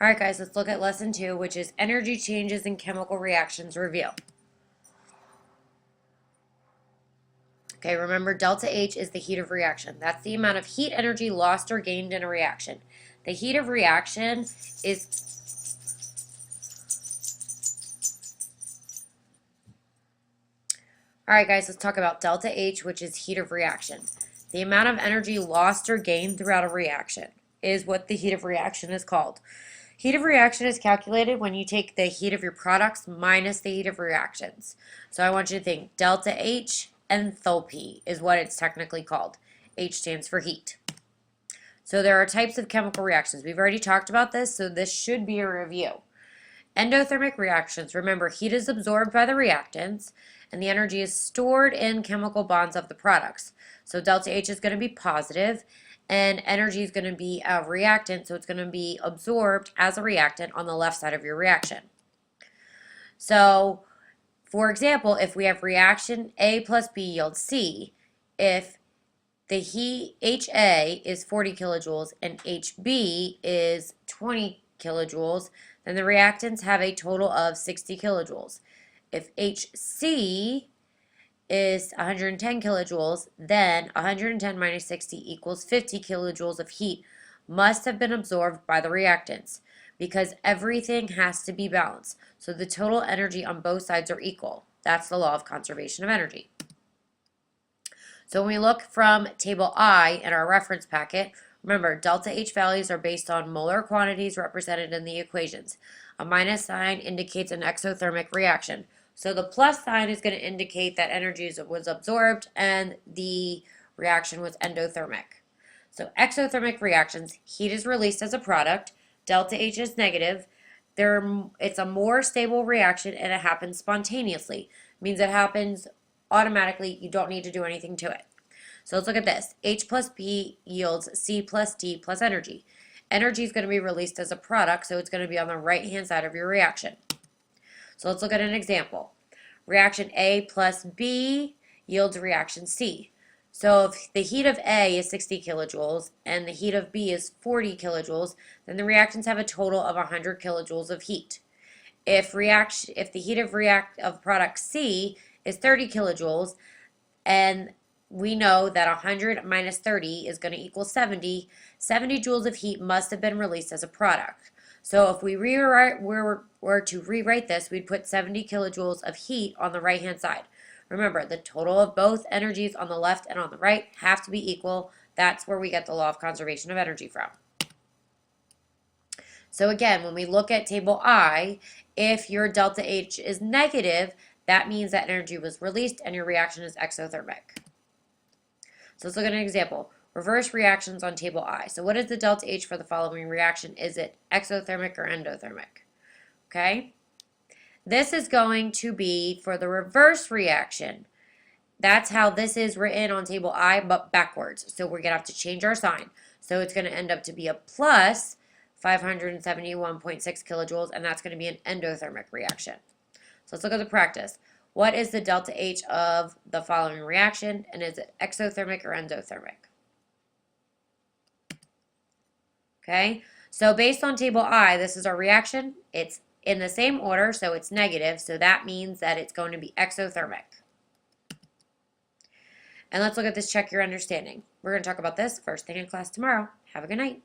All right, guys, let's look at lesson 2, which is energy changes in chemical reactions review. Okay, remember delta H is the heat of reaction. That's the amount of heat energy lost or gained in a reaction. The heat of reaction is All right, guys, let's talk about delta H, which is heat of reaction. The amount of energy lost or gained throughout a reaction is what the heat of reaction is called. Heat of reaction is calculated when you take the heat of your products minus the heat of reactions. So I want you to think delta H enthalpy is what it's technically called. H stands for heat. So there are types of chemical reactions. We've already talked about this, so this should be a review. Endothermic reactions. Remember, heat is absorbed by the reactants, and the energy is stored in chemical bonds of the products. So delta H is going to be positive, and energy is going to be a reactant, so it's going to be absorbed as a reactant on the left side of your reaction. So, for example, if we have reaction A plus B yields C, if the heat HA is 40 kilojoules and HB is 20 kilojoules, then the reactants have a total of 60 kilojoules. If HC is 110 kilojoules, then 110 minus 60 equals 50 kilojoules of heat must have been absorbed by the reactants because everything has to be balanced. So the total energy on both sides are equal. That's the law of conservation of energy. So when we look from table I in our reference packet, remember delta H values are based on molar quantities represented in the equations. A minus sign indicates an exothermic reaction. So the plus sign is going to indicate that energy was absorbed and the reaction was endothermic. So exothermic reactions, heat is released as a product, delta H is negative, it's a more stable reaction and it happens spontaneously. It means it happens automatically, you don't need to do anything to it. So let's look at this. H plus B yields C plus D plus energy. Energy is going to be released as a product, so it's going to be on the right-hand side of your reaction. So let's look at an example. Reaction A plus B yields reaction C. So if the heat of A is 60 kilojoules and the heat of B is 40 kilojoules, then the reactants have a total of 100 kilojoules of heat. If the heat of product C is 30 kilojoules, and we know that 100 minus 30 is going to equal 70, 70 joules of heat must have been released as a product. So if we were to rewrite this, we'd put 70 kilojoules of heat on the right-hand side. Remember, the total of both energies on the left and on the right have to be equal. That's where we get the law of conservation of energy from. So again, when we look at table I, if your delta H is negative, that means that energy was released and your reaction is exothermic. So let's look at an example. Reverse reactions on table I. So what is the delta H for the following reaction? Is it exothermic or endothermic? Okay. This is going to be for the reverse reaction. That's how this is written on table I, but backwards. So we're going to have to change our sign. So it's going to end up to be a plus 571.6 kilojoules, and that's going to be an endothermic reaction. So let's look at the practice. What is the delta H of the following reaction, and is it exothermic or endothermic? Okay, so based on table I, this is our reaction. It's in the same order, so it's negative, so that means that it's going to be exothermic. And let's look at this, check your understanding. We're going to talk about this first thing in class tomorrow. Have a good night.